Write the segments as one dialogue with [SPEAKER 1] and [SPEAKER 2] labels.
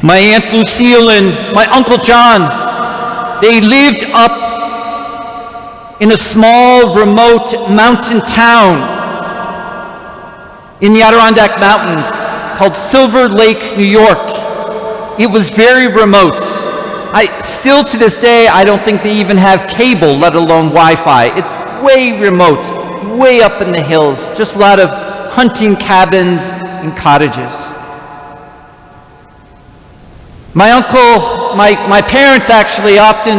[SPEAKER 1] My Aunt Lucille and my Uncle John, they lived up in a small, remote mountain town in the Adirondack Mountains called Silver Lake, New York. It was very remote. Still to this day, I don't think they even have cable, let alone Wi-Fi. It's way remote, way up in the hills, just a lot of hunting cabins and cottages. My uncle, my parents actually often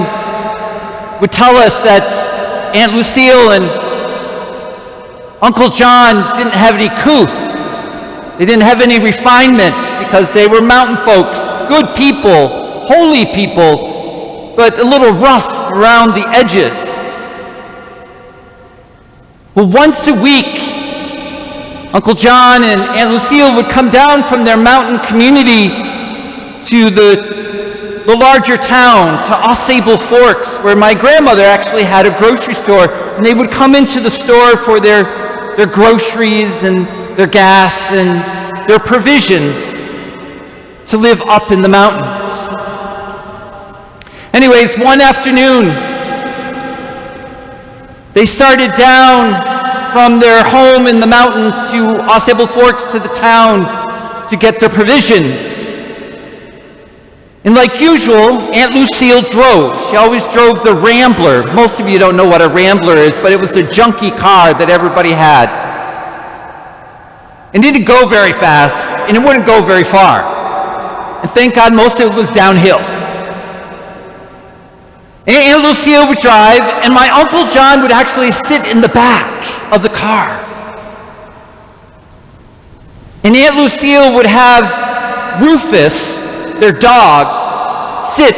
[SPEAKER 1] would tell us that Aunt Lucille and Uncle John didn't have any couth. They didn't have any refinement because they were mountain folks, good people, holy people, but a little rough around the edges. Well, once a week, Uncle John and Aunt Lucille would come down from their mountain community to the larger town, to Ausable Forks, where my grandmother actually had a grocery store, and they would come into the store for their groceries and their gas and their provisions to live up in the mountains. Anyways, one afternoon, they started down from their home in the mountains to Ausable Forks to the town to get their provisions. And like usual, Aunt Lucille drove. She always drove the Rambler. Most of you don't know what a Rambler is, but it was the junky car that everybody had. It didn't go very fast, and it wouldn't go very far. And thank God most of it was downhill. And Aunt Lucille would drive, and my Uncle John would actually sit in the back of the car. And Aunt Lucille would have Rufus, their dog, sit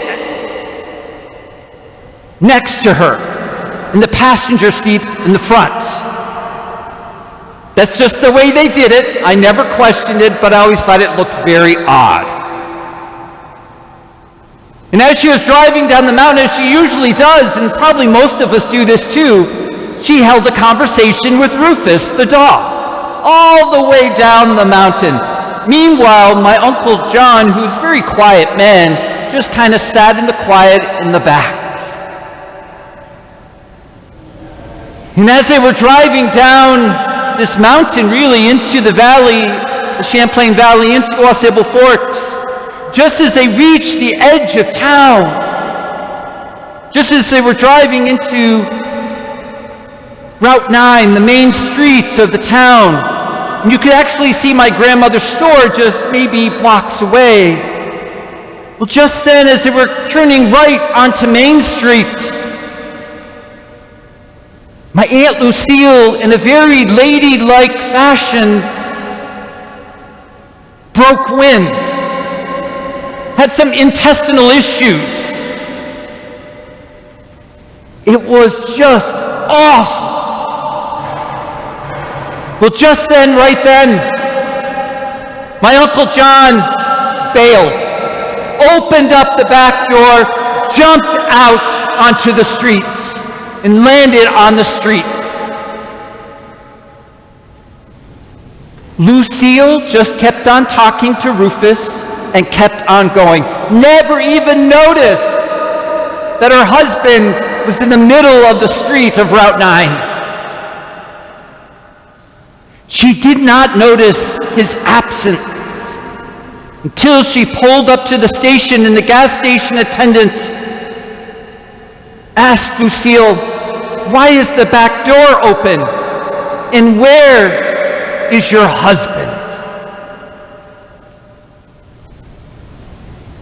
[SPEAKER 1] next to her in the passenger seat in the front. That's just the way they did it. I never questioned it, but I always thought it looked very odd. And as she was driving down the mountain, as she usually does, and probably most of us do this too, she held a conversation with Rufus, the dog, all the way down the mountain. Meanwhile, my Uncle John, who's a very quiet man, just kind of sat in the quiet in the back. And as they were driving down this mountain, really into the valley, the Champlain Valley, into Ausable Forks, just as they reached the edge of town, just as they were driving into Route 9, the main streets of the town, and you could actually see my grandmother's store just maybe blocks away. Well, just then, as they were turning right onto Main Street, my Aunt Lucille, in a very ladylike fashion, broke wind, had some intestinal issues. It was just awful. Well, just then, right then, my Uncle John bailed, opened up the back door, jumped out onto the streets, and landed on the streets. Lucille just kept on talking to Rufus and kept on going. Never even noticed that her husband was in the middle of the street of Route 9. She did not notice his absence until she pulled up to the station and the gas station attendant asked Lucille, "Why is the back door open? And where is your husband?"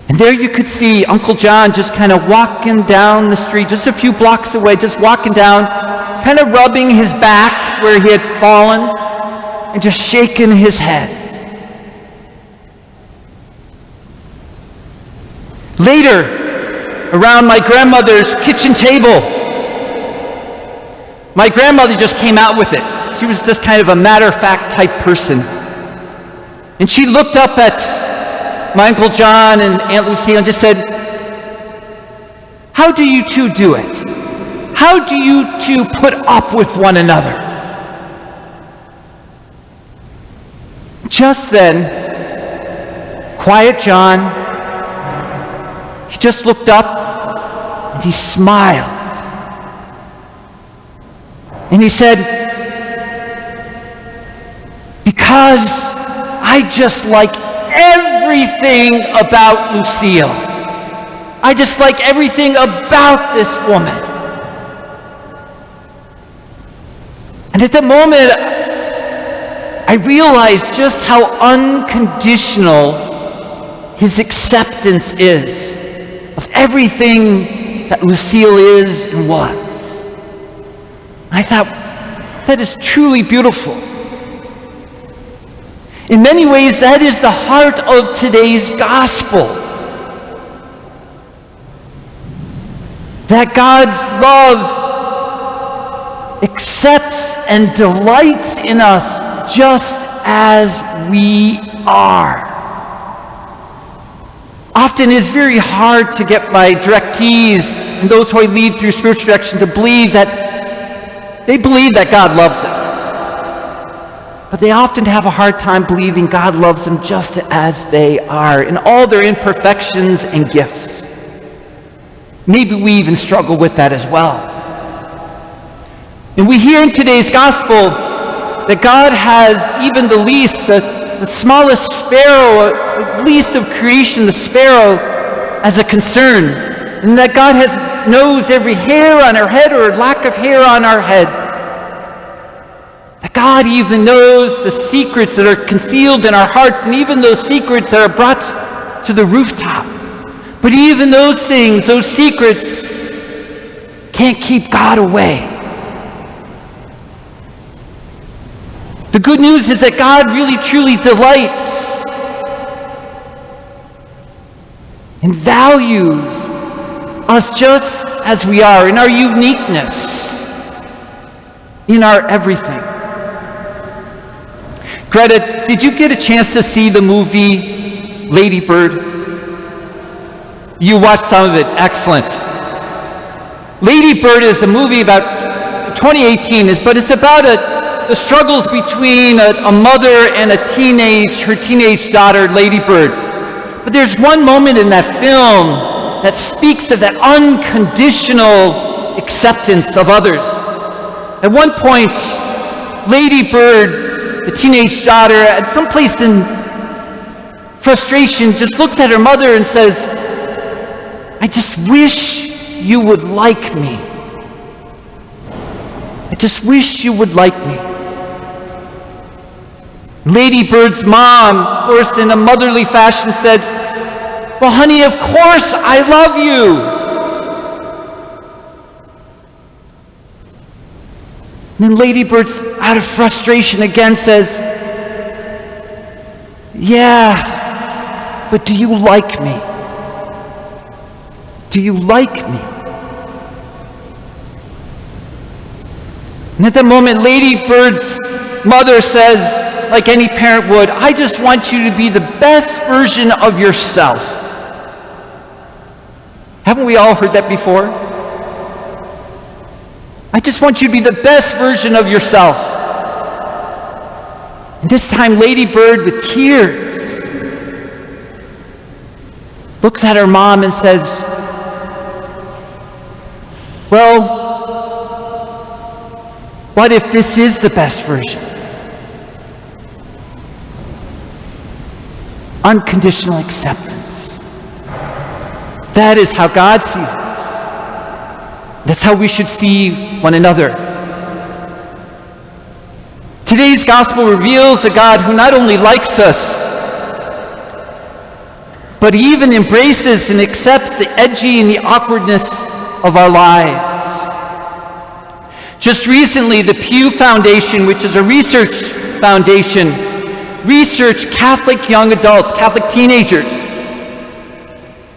[SPEAKER 1] And there you could see Uncle John just kind of walking down the street, just a few blocks away, just walking down, kind of rubbing his back where he had fallen, and just shaking his head. Later, around my grandmother's kitchen table, my grandmother just came out with it. She was just kind of a matter-of-fact type person. And she looked up at my Uncle John and Aunt Lucille and just said, "How do you two do it? How do you two put up with one another?" Just then, quiet John He just looked up and he smiled. And he said, "Because I just like everything about Lucille. I just like everything about this woman." And at that moment, I realized just how unconditional his acceptance is of everything that Lucille is and was. I thought, that is truly beautiful. In many ways, that is the heart of today's gospel. That God's love accepts and delights in us just as we are. Often it is very hard to get my directees and those who I lead through spiritual direction to believe that they believe that God loves them. But they often have a hard time believing God loves them just as they are, in all their imperfections and gifts. Maybe we even struggle with that as well. And we hear in today's gospel that God has even the least, the smallest sparrow, the least of creation, the sparrow, as a concern. And that God knows every hair on our head or lack of hair on our head. That God even knows the secrets that are concealed in our hearts, and even those secrets that are brought to the rooftop. But even those things, those secrets, can't keep God away. The good news is that God really truly delights and values us just as we are, in our uniqueness, in our everything. Greta, did you get a chance to see the movie Lady Bird? You watched some of it. Excellent. Lady Bird is a movie about 2018, but it's about the struggles between a mother and her teenage daughter, Lady Bird. But there's one moment in that film that speaks of that unconditional acceptance of others. At one point, Lady Bird, the teenage daughter, at some place in frustration, just looks at her mother and says, "I just wish you would like me. I just wish you would like me." Lady Bird's mom, of course, in a motherly fashion says, "Well, honey, of course I love you." And then Lady Bird, out of frustration again, says, "Yeah, but do you like me? Do you like me?" And at that moment, Lady Bird's mother says, like any parent would, "I just want you to be the best version of yourself." Haven't we all heard that before? "I just want you to be the best version of yourself." And this time, Lady Bird, with tears, looks at her mom and says, "Well, what if this is the best version?" Unconditional acceptance. That is how God sees us. That's how we should see one another. Today's gospel reveals a God who not only likes us, but he even embraces and accepts the edgy and the awkwardness of our lives. Just recently, the Pew Foundation, which is a research foundation, researched Catholic young adults, Catholic teenagers,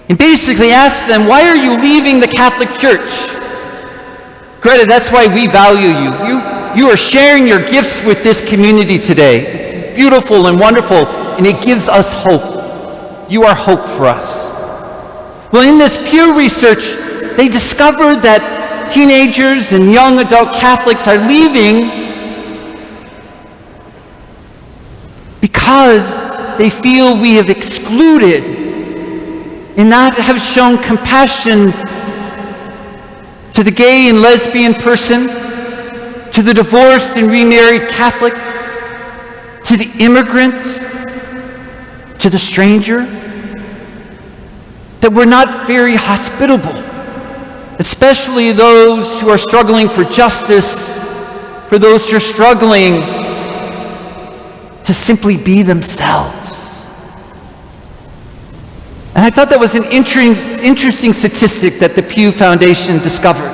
[SPEAKER 1] and basically asked them, "Why are you leaving the Catholic Church?" Greta, that's why we value you. You are sharing your gifts with this community today. It's beautiful and wonderful, and it gives us hope. You are hope for us. Well, in this Pew research, they discovered that teenagers and young adult Catholics are leaving because they feel we have excluded in not have shown compassion to the gay and lesbian person, to the divorced and remarried Catholic, to the immigrant, to the stranger, that we're not very hospitable, especially those who are struggling for justice, for those who are struggling to simply be themselves. And I thought that was an interesting statistic that the Pew Foundation discovered.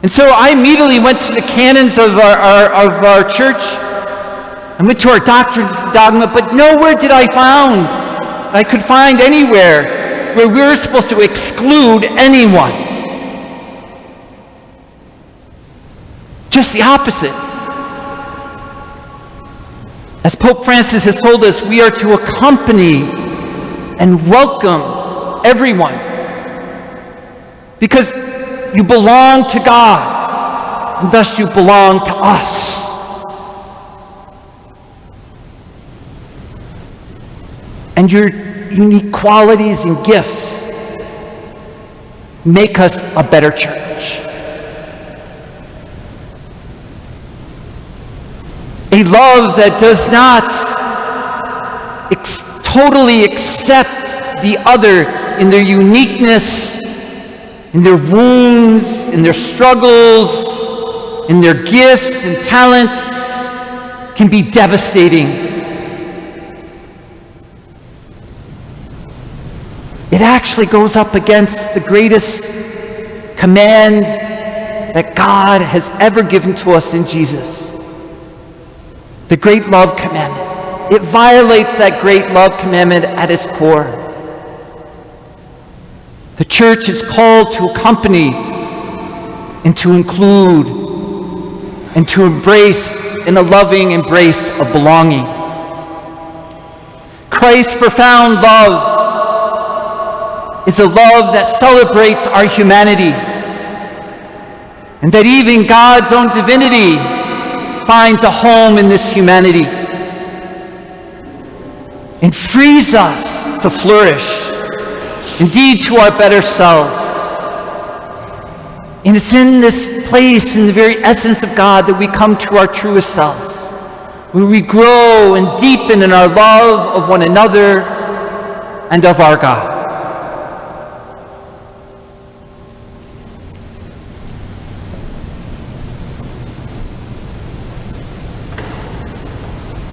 [SPEAKER 1] And so I immediately went to the canons of our church. I went to our doctrines and dogma, but nowhere did I could find anywhere where we're supposed to exclude anyone. Just the opposite. As Pope Francis has told us, we are to accompany and welcome everyone, because you belong to God, and thus you belong to us. And your unique qualities and gifts make us a better church. A love that does not totally accept the other in their uniqueness, in their wounds, in their struggles, in their gifts and talents, can be devastating. It actually goes up against the greatest command that God has ever given to us in Jesus, the great love commandment. It violates that great love commandment at its core. The church is called to accompany and to include and to embrace in a loving embrace of belonging. Christ's profound love is a love that celebrates our humanity, and that even God's own divinity finds a home in this humanity and frees us to flourish, indeed to our better selves. And it's in this place, in the very essence of God, that we come to our truest selves, where we grow and deepen in our love of one another and of our God.